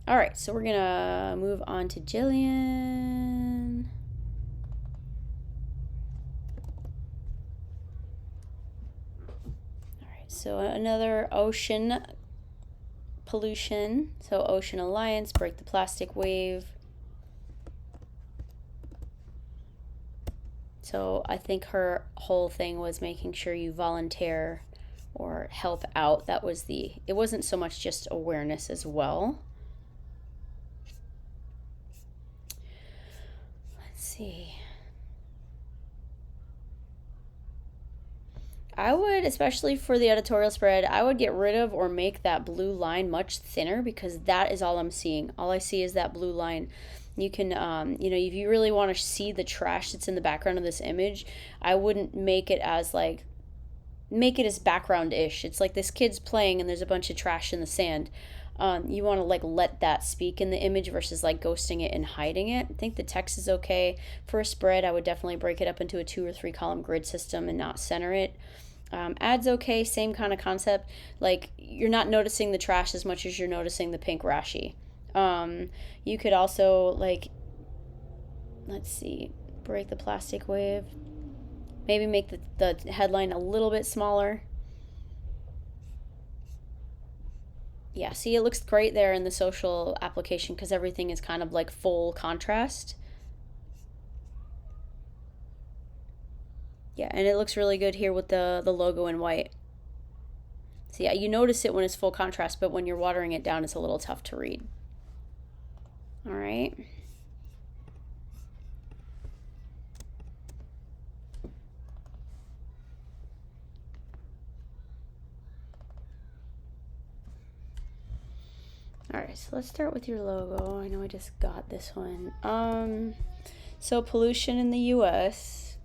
All right, so we're gonna move on to Jillian. All right, so another ocean pollution. So Ocean Alliance, break the plastic wave. So I think her whole thing was making sure you volunteer or help out. That was it wasn't so much just awareness as well. Let's see. I would, especially for the editorial spread, I would get rid of or make that blue line much thinner because that is all I'm seeing. All I see is that blue line. You can, if you really want to see the trash that's in the background of this image, I wouldn't make it as background-ish. It's like this kid's playing and there's a bunch of trash in the sand. You want to let that speak in the image versus ghosting it and hiding it. I think the text is okay. For a spread, I would definitely break it up into a 2 or 3 column grid system and not center it. Ads okay, same kind of concept. You're not noticing the trash as much as you're noticing the pink rashi. You could also let's see, break the plastic wave. Maybe make the headline a little bit smaller. Yeah, see, it looks great there in the social application because everything is kind of full contrast. Yeah, and it looks really good here with the logo in white. So yeah, you notice it when it's full contrast, but when you're watering it down, it's a little tough to read. All right. All right, so let's start with your logo. I know I just got this one. So pollution in the U.S.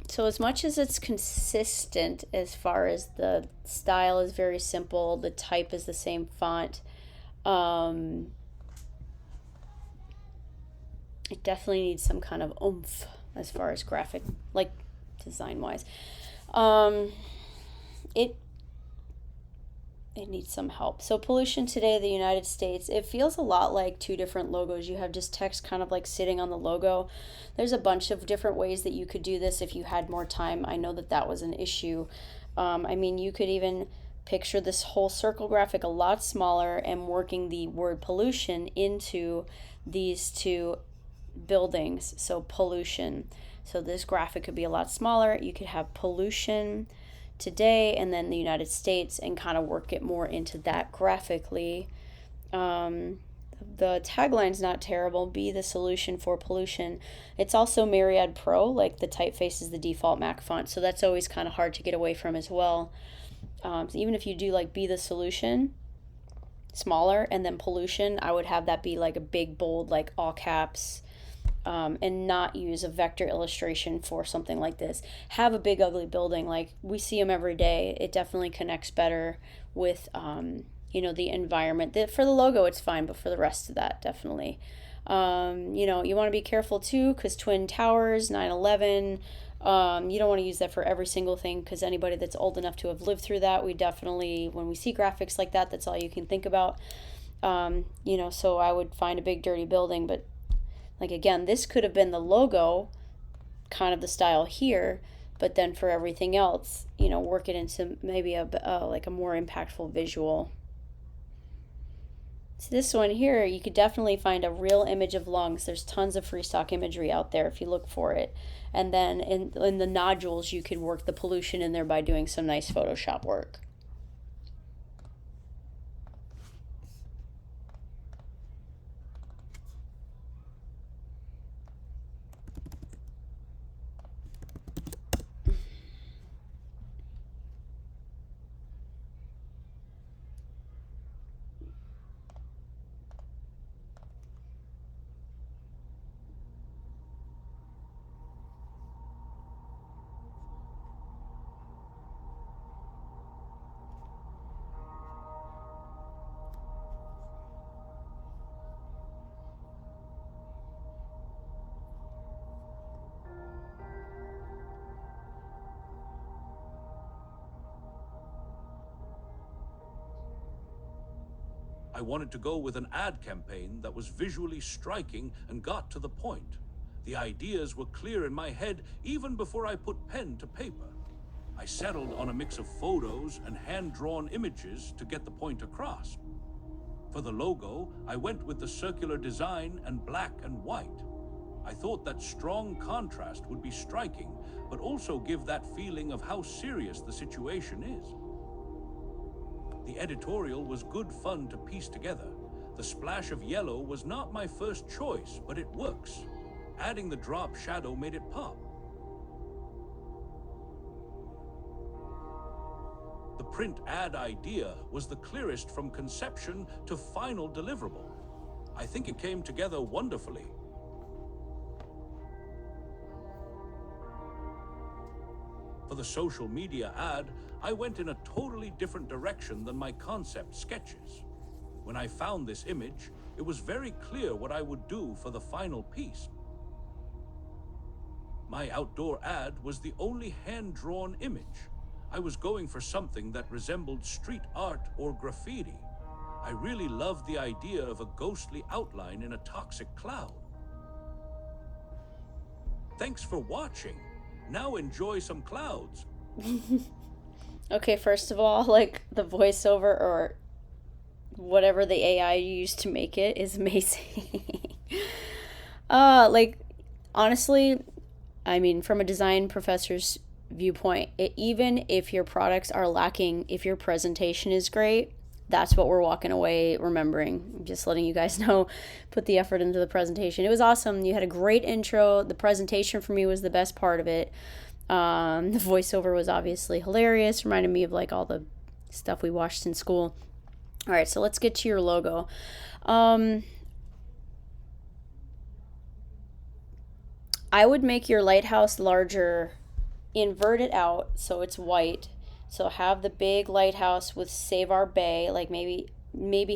So as much as it's consistent as far as the style is very simple, the type is the same font. It definitely needs some kind of oomph as far as graphic, design wise. It it needs some help. So pollution today, the United States, it feels a lot like two different logos. You have just text kind of sitting on the logo. There's a bunch of different ways that you could do this if you had more time. I know that was an issue. You could even picture this whole circle graphic a lot smaller and working the word pollution into these two buildings. So pollution. So this graphic could be a lot smaller. You could have pollution today and then the United States and kind of work it more into that graphically. The tagline's not terrible. Be the solution for pollution. It's also Myriad Pro, the typeface is the default Mac font, so that's always kind of hard to get away from as well. So even if you do be the solution, smaller, and then pollution, I would have that be a big, bold, all caps, and not use a vector illustration for something like this. Have a big ugly building, we see them every day. It definitely connects better with the environment. For the logo it's fine, but for the rest of that, definitely. You want to be careful too because Twin Towers, 9/11, you don't want to use that for every single thing because anybody that's old enough to have lived through that, we definitely, when we see graphics like that, that's all you can think about. So I would find a big dirty building, but again, this could have been the logo, kind of the style here, but then for everything else, work it into maybe a more impactful visual. So this one here, you could definitely find a real image of lungs. There's tons of free stock imagery out there if you look for it. And then in the nodules, you could work the pollution in there by doing some nice Photoshop work. I wanted to go with an ad campaign that was visually striking and got to the point. The ideas were clear in my head even before I put pen to paper. I settled on a mix of photos and hand-drawn images to get the point across. For the logo, I went with the circular design and black and white. I thought that strong contrast would be striking, but also give that feeling of how serious the situation is. The editorial was good fun to piece together. The splash of yellow was not my first choice, but it works. Adding the drop shadow made it pop. The print ad idea was the clearest from conception to final deliverable. I think it came together wonderfully. For the social media ad, I went in a totally different direction than my concept sketches. When I found this image, it was very clear what I would do for the final piece. My outdoor ad was the only hand-drawn image. I was going for something that resembled street art or graffiti. I really loved the idea of a ghostly outline in a toxic cloud. Thanks for watching. Now enjoy some clouds. Okay, first of all, like the voiceover or whatever the AI used to make it is amazing. Like honestly, I mean, from a design professor's viewpoint, even if your products are lacking, if your presentation is great, that's what we're walking away remembering. Just letting you guys know, put the effort into the presentation. It was awesome. You had a great intro. The presentation for me was the best part of it. The voiceover was obviously hilarious. Reminded me of like all the stuff we watched in school. All right, so let's get to your logo. I would make your lighthouse larger, invert it out so it's white. So have the big lighthouse with Save Our Bay, like maybe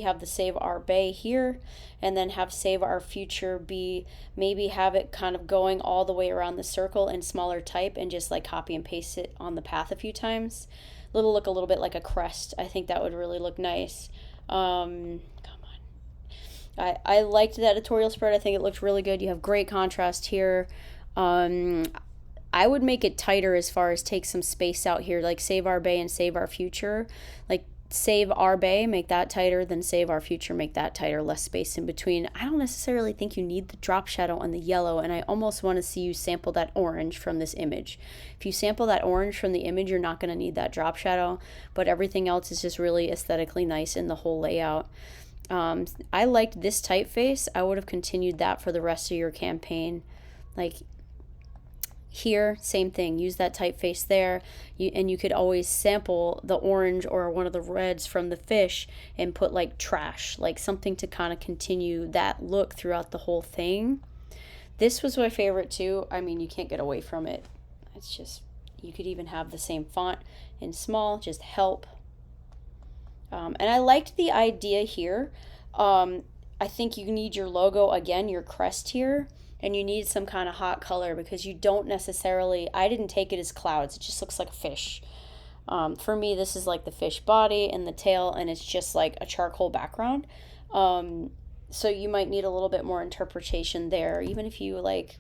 have the Save Our Bay here, and then have Save Our Future be, maybe have it kind of going all the way around the circle in smaller type and just like copy and paste it on the path a few times. It'll look a little bit like a crest. I think that would really look nice. Come on. I liked the editorial spread. I think it looked really good. You have great contrast here. I would make it tighter as far as take some space out here, like Save Our Bay and Save Our Future. Like Save Our Bay, make that tighter, then Save Our Future, make that tighter, less space in between. I don't necessarily think you need the drop shadow on the yellow, and I almost want to see you sample that orange from this image. If you sample that orange from the image, you're not going to need that drop shadow, but everything else is just really aesthetically nice in the whole layout. I liked this typeface. I would have continued that for the rest of your campaign. Like here, same thing. Use that typeface there. And you could always sample the orange or one of the reds from the fish and put like trash, like something to kind of continue that look throughout the whole thing. This was my favorite too. I mean, you can't get away from it. It's just, you could even have the same font in small, just help. And I liked the idea here. I think you need your logo again, your crest here. And you need some kind of hot color because you don't necessarily, I didn't take it as clouds. It just looks like a fish. For me, this is like the fish body and the tail, and it's just like a charcoal background. So you might need a little bit more interpretation there. Even if you like,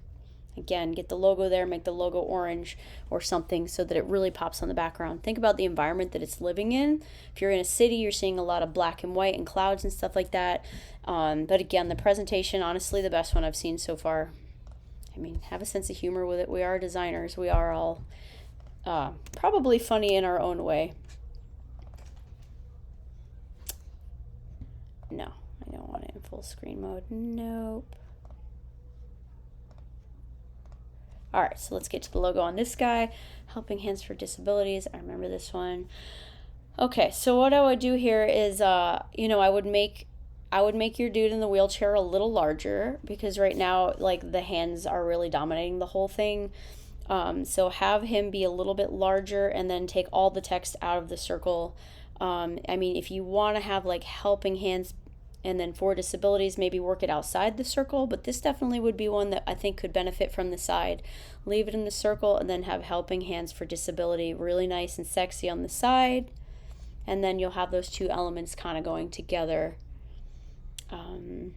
again, get the logo there, make the logo orange or something so that it really pops on the background. Think about the environment that it's living in. If you're in a city, you're seeing a lot of black and white and clouds and stuff like that. But again, the presentation, honestly, the best one I've seen so far. I mean, have a sense of humor with it. We are designers. We are all probably funny in our own way. No, I don't want it in full screen mode. Nope. All right, so let's get to the logo on this guy. Helping Hands for Disabilities. I remember this one. Okay, so what I would do here is, I would make your dude in the wheelchair a little larger because right now, like, the hands are really dominating the whole thing. So have him be a little bit larger and then take all the text out of the circle. I mean, if you want to have, like, helping hands and then for disabilities, maybe work it outside the circle, but this definitely would be one that I think could benefit from the side. Leave it in the circle and then have helping hands for disability really nice and sexy on the side. And then you'll have those two elements kind of going together. Um,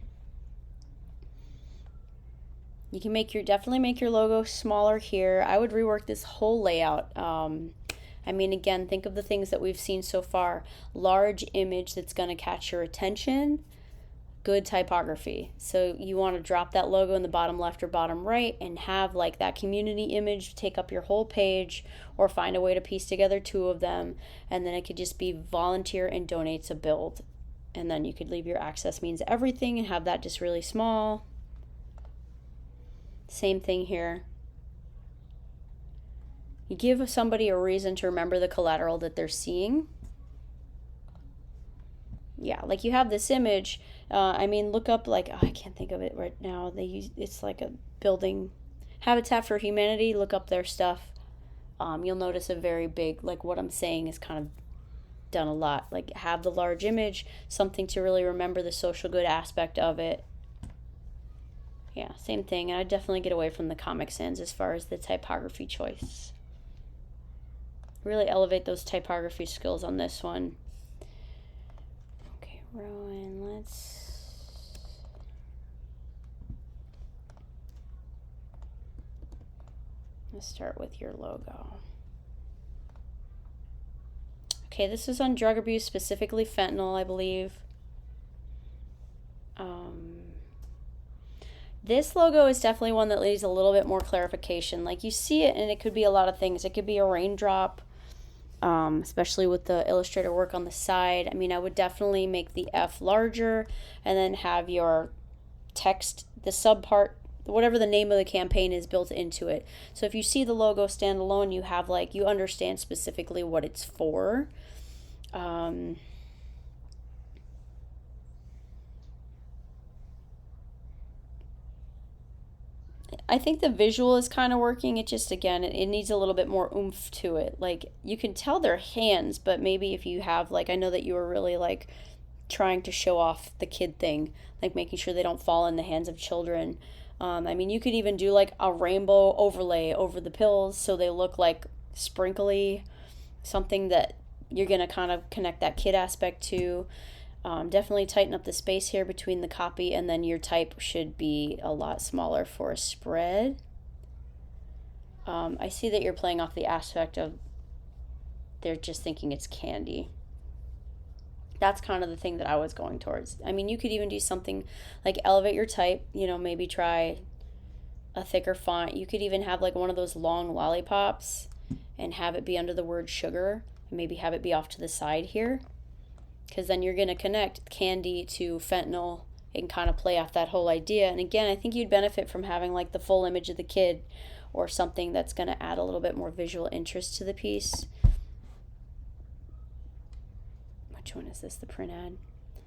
you can definitely make your logo smaller here. I would rework this whole layout. I mean, again, think of the things that we've seen so far. Large image that's going to catch your attention, good typography. So you want to drop that logo in the bottom left or bottom right and have like that community image take up your whole page, or find a way to piece together two of them, and then it could just be volunteer and donates a build. And then you could leave your access means everything and have that just really small. Same thing here. You give somebody a reason to remember the collateral that they're seeing. Yeah, like you have this image. I mean, look up like, oh, I can't think of it right now. It's like a building, Habitat for Humanity. Look up their stuff. You'll notice a very big, like what I'm saying is kind of done a lot. Like have the large image, something to really remember the social good aspect of it. Yeah, same thing. I'd definitely get away from the Comic Sans as far as the typography choice. Really elevate those typography skills on this one. Okay, Rowan, let's start with your logo. Okay, this is on drug abuse, specifically fentanyl, I believe. This logo is definitely one that needs a little bit more clarification. Like you see it and it could be a lot of things. It could be a raindrop, especially with the Illustrator work on the side. I mean, I would definitely make the F larger and then have your text, the subpart, whatever the name of the campaign is, built into it. So if you see the logo stand alone, you have like, you understand specifically what it's for. I think the visual is kind of working. It just, again, it needs a little bit more oomph to it. Like you can tell they're hands, but maybe if you have like, I know that you were really like trying to show off the kid thing, like making sure they don't fall in the hands of children. I mean, you could even do like a rainbow overlay over the pills so they look like sprinkly, something that you're going to kind of connect that kid aspect to. Definitely tighten up the space here between the copy, and then your type should be a lot smaller for a spread. I see that you're playing off the aspect of they're just thinking it's candy. That's kind of the thing that I was going towards. I mean, you could even do something like elevate your type, maybe try a thicker font. You could even have like one of those long lollipops and have it be under the word sugar, and maybe have it be off to the side here, because then you're going to connect candy to fentanyl and kind of play off that whole idea. And again, I think you'd benefit from having like the full image of the kid or something that's going to add a little bit more visual interest to the piece. Which one is this, the print ad?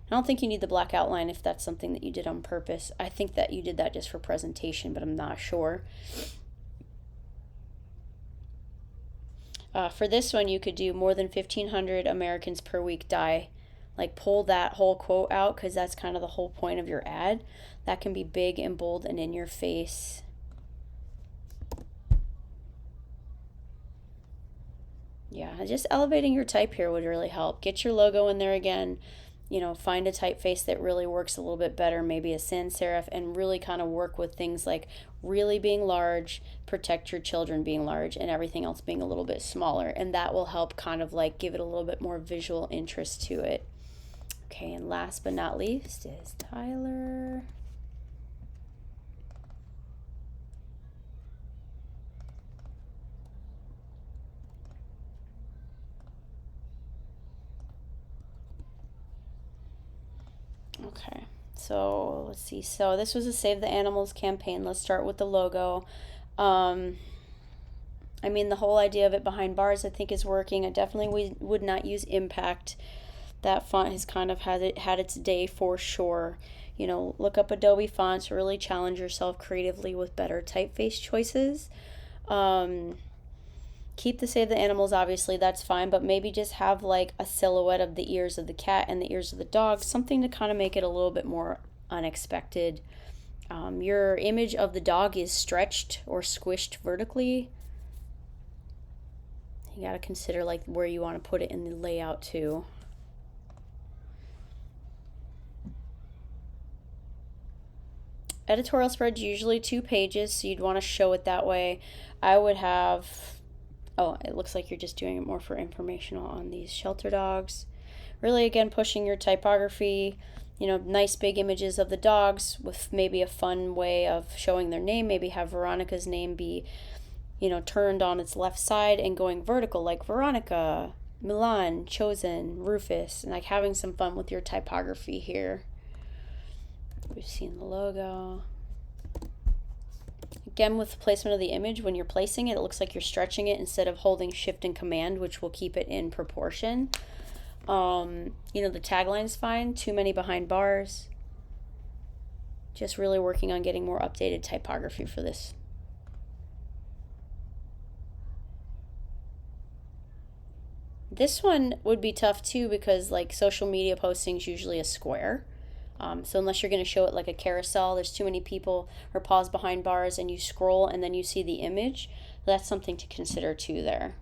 I don't think you need the black outline if that's something that you did on purpose. I think that you did that just for presentation, but I'm not sure. For this one, you could do more than 1,500 Americans per week die. Like pull that whole quote out, because that's kind of the whole point of your ad. That can be big and bold and in your face. Yeah, just elevating your type here would really help. Get your logo in there again. Find a typeface that really works a little bit better, maybe a sans serif, and really kind of work with things like really being large, protect your children being large, and everything else being a little bit smaller. And that will help kind of like give it a little bit more visual interest to it. Okay, and last but not least is Tyler. Okay, so let's see. So this was a Save the Animals campaign. Let's start with the logo. I mean, the whole idea of it behind bars I think is working. I definitely would not use impact. That font has kind of had its day for sure. Look up Adobe fonts, really challenge yourself creatively with better typeface choices. Keep the Save the Animals, obviously, that's fine, but maybe just have like a silhouette of the ears of the cat and the ears of the dog, something to kind of make it a little bit more unexpected. Your image of the dog is stretched or squished vertically. You got to consider like where you want to put it in the layout too. Editorial spread's usually 2 pages, so you'd want to show it that way. I would have, oh, it looks like you're just doing it more for informational on these shelter dogs. Really, again, pushing your typography, nice big images of the dogs with maybe a fun way of showing their name. Maybe have Veronica's name be, turned on its left side and going vertical, like Veronica, Milan, Chosen, Rufus, and like having some fun with your typography here. We've seen the logo. Again, with the placement of the image, when you're placing it, it looks like you're stretching it instead of holding Shift and Command, which will keep it in proportion. The tagline's fine. Too many behind bars. Just really working on getting more updated typography for this. This one would be tough too because like social media posting is usually a square. So unless you're going to show it like a carousel, there's too many people or pause behind bars and you scroll and then you see the image. That's something to consider too there.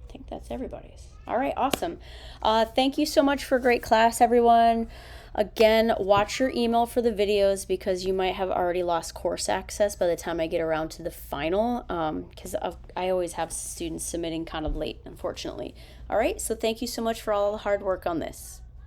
I think that's everybody's. All right, awesome. Thank you so much for a great class, everyone. Again, watch your email for the videos because you might have already lost course access by the time I get around to the final because I always have students submitting kind of late, unfortunately. All right, so thank you so much for all the hard work on this.